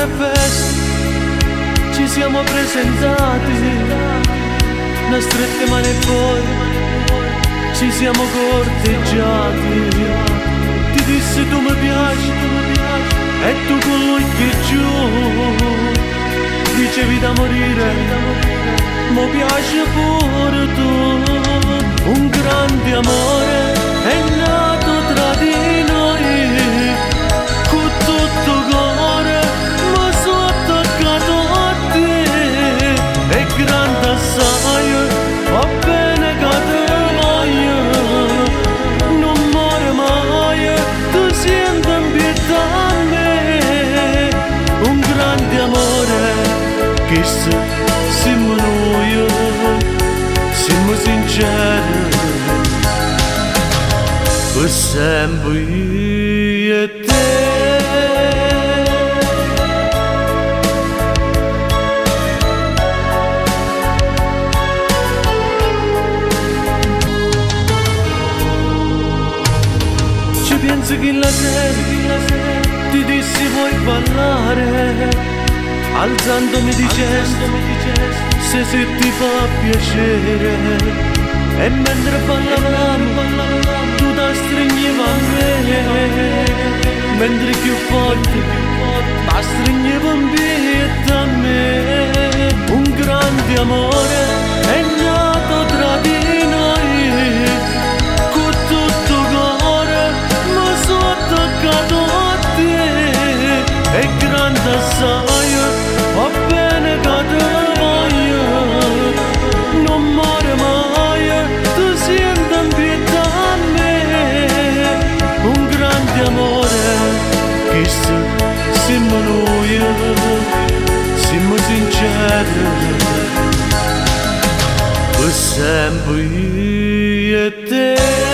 una festa ci siamo presentati, una strette mani e poi ci siamo corteggiati. Ti dissi tu mi piaci e tu con l'occhio giù dicevi da morire, mi piace pure tu. Un grande amore è nato tra di noi, con tutto cuore mi sono attaccato a te. E grande assai, va bene che te voglio, non muore mai, tu senti in pietà a me. Un grande amore che siamo noi, siamo sinceri, per sempre io e te. Ci pensi che la sera ti dissi vuoi ballare, alzandomi dicendo se ti fa piacere. E mentre ballavamo tu ti stringevi a me, mentre più forte ti stringevi in piedi a me. Un grande amore è nato tra di noi, con tutto cuore mi sono attaccato a te. E grande assai, va bene che te voglio, non muore mai, tu senti in pietà a me. Un grande amore che siamo noi, siamo sinceri, per sempre io e te.